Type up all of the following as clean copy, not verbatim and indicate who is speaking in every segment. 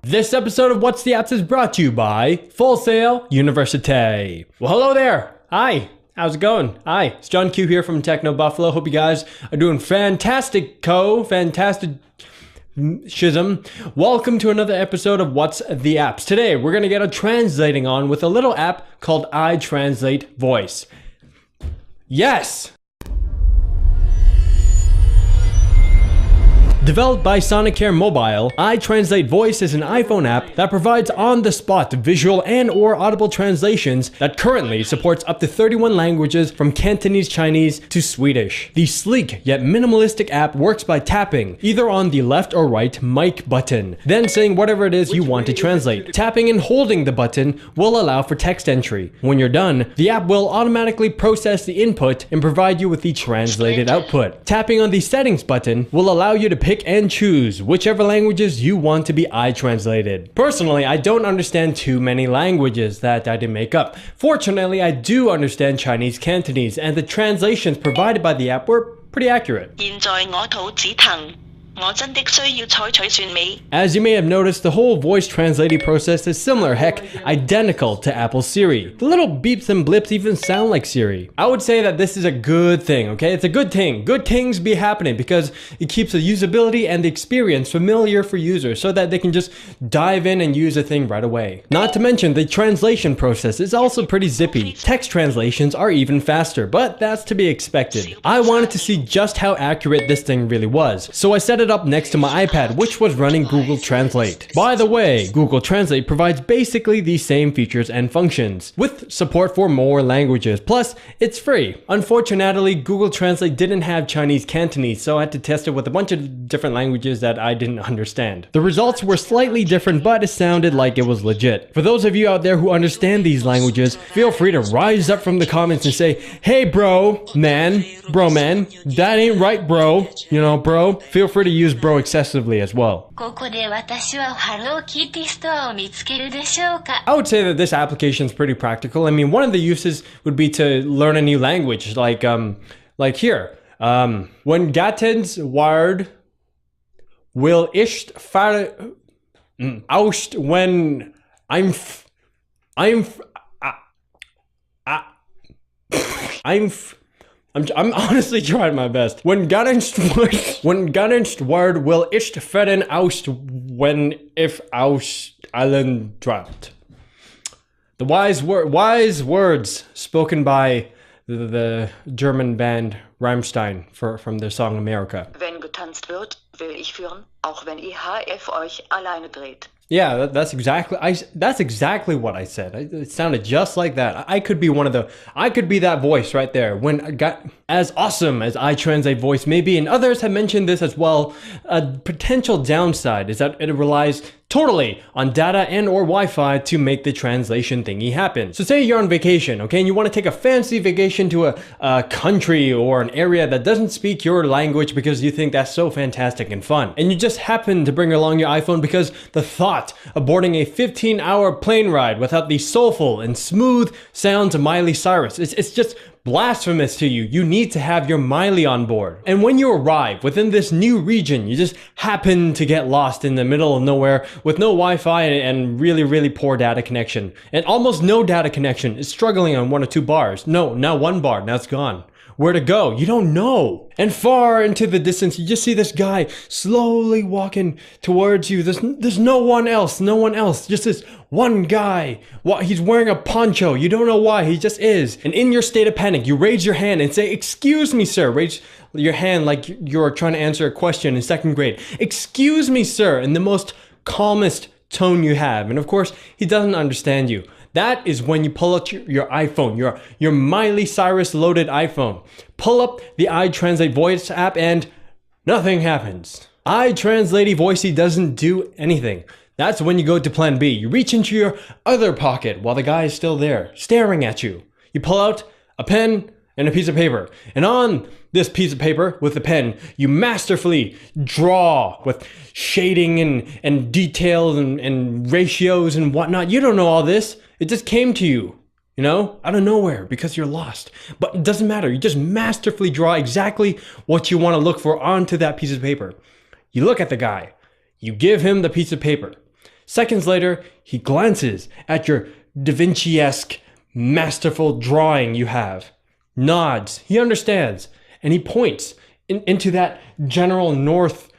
Speaker 1: This episode of What's the Apps is brought to you by Full Sail University. Well, hello there. Hi. How's it going? Hi. It's John Q here from Techno Buffalo. Hope you guys are doing fantastic. Shizm. Welcome to another episode of What's the Apps. Today, we're going to get a translating on with a little app called iTranslate Voice. Yes! Developed by Sonicare Mobile, iTranslate Voice is an iPhone app that provides on-the-spot visual and or audible translations that currently supports up to 31 languages from Cantonese Chinese to Swedish. The sleek yet minimalistic app works by tapping either on the left or right mic button, then saying whatever it is you want to translate. Tapping and holding the button will allow for text entry. When you're done, the app will automatically process the input and provide you with the translated output. Tapping on the settings button will allow you to pick and choose whichever languages you want to be iTranslated. Personally, I don't understand too many languages that I didn't make up. Fortunately, I do understand Chinese Cantonese, and the translations provided by the app were pretty accurate. As you may have noticed, the whole voice translating process is similar, heck, identical to Apple's Siri. The little beeps and blips even sound like Siri. I would say that this is a good thing, okay? It's a good thing. Good things be happening because it keeps the usability and the experience familiar for users so that they can just dive in and use a thing right away. Not to mention, the translation process is also pretty zippy. Text translations are even faster, but that's to be expected. I wanted to see just how accurate this thing really was, so I set it up next to my iPad, which was running Google Translate. By the way, Google Translate provides basically the same features and functions, with support for more languages, plus it's free. Unfortunately, Google Translate didn't have Chinese Cantonese, so I had to test it with a bunch of different languages that I didn't understand. The results were slightly different, but it sounded like it was legit. For those of you out there who understand these languages, feel free to rise up from the comments and say, hey bro, man, that ain't right bro, you know bro. Feel free to use bro excessively as well. I would say that this application is pretty practical. I mean, one of the uses would be to learn a new language, like here. When Gatens ward will isht far ausht when I'm honestly trying my best. When Ganenst word will isht feren ausht when if ausht allen drat. The wise words spoken by the German band Rammstein from their song America.
Speaker 2: Wenn getanzt wird, will ich führen, auch wenn IHF euch alleine dreht.
Speaker 1: Yeah, that's exactly what I said. It sounded just like that. I could be that voice right there. When I got as awesome as iTranslate Voice may be, and others have mentioned this as well, a potential downside is that it relies totally on data and or Wi-Fi to make the translation thingy happen. So say you're on vacation, okay, and you want to take a fancy vacation to a country or an area that doesn't speak your language because you think that's so fantastic and fun. And you just happen to bring along your iPhone because the thought of boarding a 15-hour plane ride without the soulful and smooth sounds of Miley Cyrus, it's just blasphemous to you. You need to have your Miley on board. And when you arrive within this new region, you just happen to get lost in the middle of nowhere with no Wi-Fi and really poor data connection. And almost no data connection. It's struggling on 1 or 2 bars. No, now 1 bar, now it's gone. Where to go? You don't know. And far into the distance, you just see this guy slowly walking towards you. There's no one else, just this one guy. He's wearing a poncho. You don't know why, he just is. And in your state of panic, you raise your hand and say, excuse me, sir. Raise your hand like you're trying to answer a question in 2nd grade. Excuse me, sir, in the most calmest tone you have. And of course, he doesn't understand you. That is when you pull out your iPhone, your Miley Cyrus loaded iPhone. Pull up the iTranslate Voice app and nothing happens. iTranslate Voicey doesn't do anything. That's when you go to plan B. You reach into your other pocket while the guy is still there, staring at you. You pull out a pen and a piece of paper. And on this piece of paper with the pen, you masterfully draw with shading and details and ratios and whatnot. You don't know all this. It just came to you. you know, out of nowhere because you're lost. But it doesn't matter. You just masterfully draw exactly what you want to look for onto that piece of paper. You look at the guy. You give him the piece of paper. Seconds later, he glances at your Da Vinci-esque, masterful drawing you have. Nods. He understands. And he points into that general north,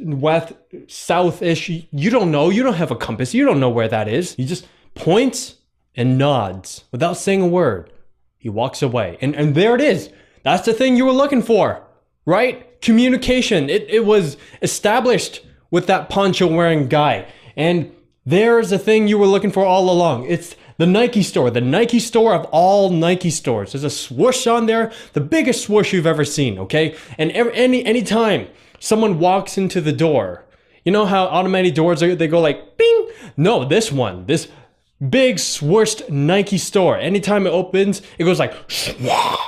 Speaker 1: west, south-ish. You don't know. You don't have a compass. You don't know where that is. He just points and nods without saying a word. He walks away. And there it is. That's the thing you were looking for, right? Communication. It was established with that poncho-wearing guy. And there's the thing you were looking for all along. It's the Nike store of all Nike stores. There's a swoosh on there, the biggest swoosh you've ever seen, okay? And anytime someone walks into the door, you know how automatic doors, they go like, bing? No, this big swooshed Nike store. Anytime it opens, it goes like,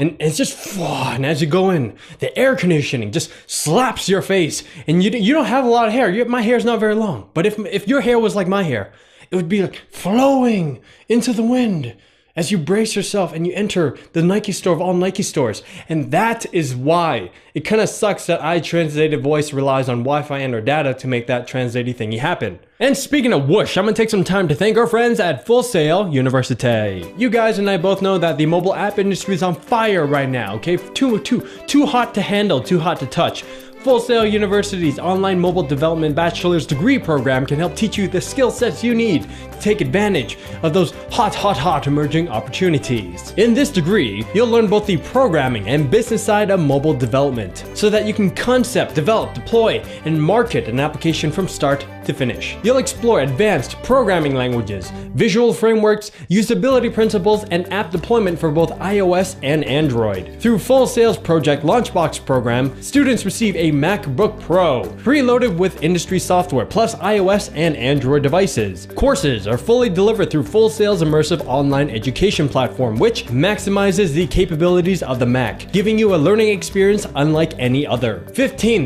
Speaker 1: and it's just, and as you go in, the air conditioning just slaps your face. And you don't have a lot of hair. My hair's not very long. But if your hair was like my hair, it would be like flowing into the wind as you brace yourself and you enter the Nike store of all Nike stores. And that is why it kind of sucks that iTranslate voice relies on Wi-Fi and or data to make that translating thingy happen. And speaking of whoosh, I'm gonna take some time to thank our friends at Full Sail University. You guys and I both know that the mobile app industry is on fire right now, okay? Too hot to handle, too hot to touch. Full Sail University's online mobile development bachelor's degree program can help teach you the skill sets you need to take advantage of those hot emerging opportunities. In this degree, you'll learn both the programming and business side of mobile development so that you can concept, develop, deploy, and market an application from start to finish. You'll explore advanced programming languages, visual frameworks, usability principles, and app deployment for both iOS and Android. Through Full Sail's Project Launchbox program, students receive a MacBook Pro, preloaded with industry software, plus iOS and Android devices. Courses are fully delivered through Full Sail's immersive online education platform, which maximizes the capabilities of the Mac, giving you a learning experience unlike any other. 15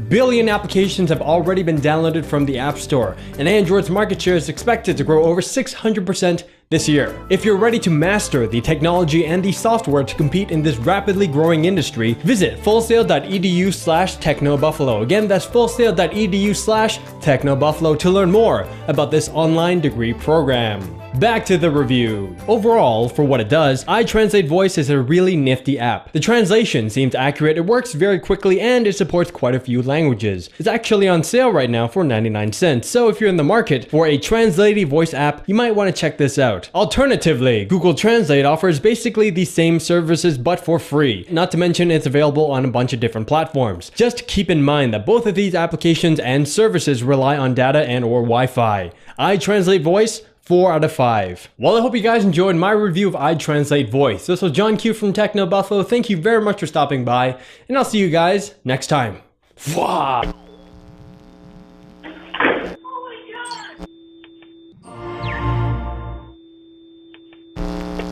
Speaker 1: billion applications have already been downloaded from the App Store, and Android's market share is expected to grow over 600% this year. If you're ready to master the technology and the software to compete in this rapidly growing industry, visit fullsail.edu/technobuffalo. Again, that's fullsail.edu/technobuffalo to learn more about this online degree program. Back to the review. Overall, for what it does, iTranslate Voice is a really nifty app. The translation seems accurate, it works very quickly, and it supports quite a few languages. It's actually on sale right now for 99 cents, so if you're in the market for a translating voice app, you might want to check this out. Alternatively, Google Translate offers basically the same services but for free. Not to mention it's available on a bunch of different platforms. Just keep in mind that both of these applications and services rely on data and or Wi-Fi. iTranslate Voice, 4 out of 5. Well, I hope you guys enjoyed my review of iTranslate Voice. This was John Q from Techno Buffalo. Thank you very much for stopping by, and I'll see you guys next time. Fwah!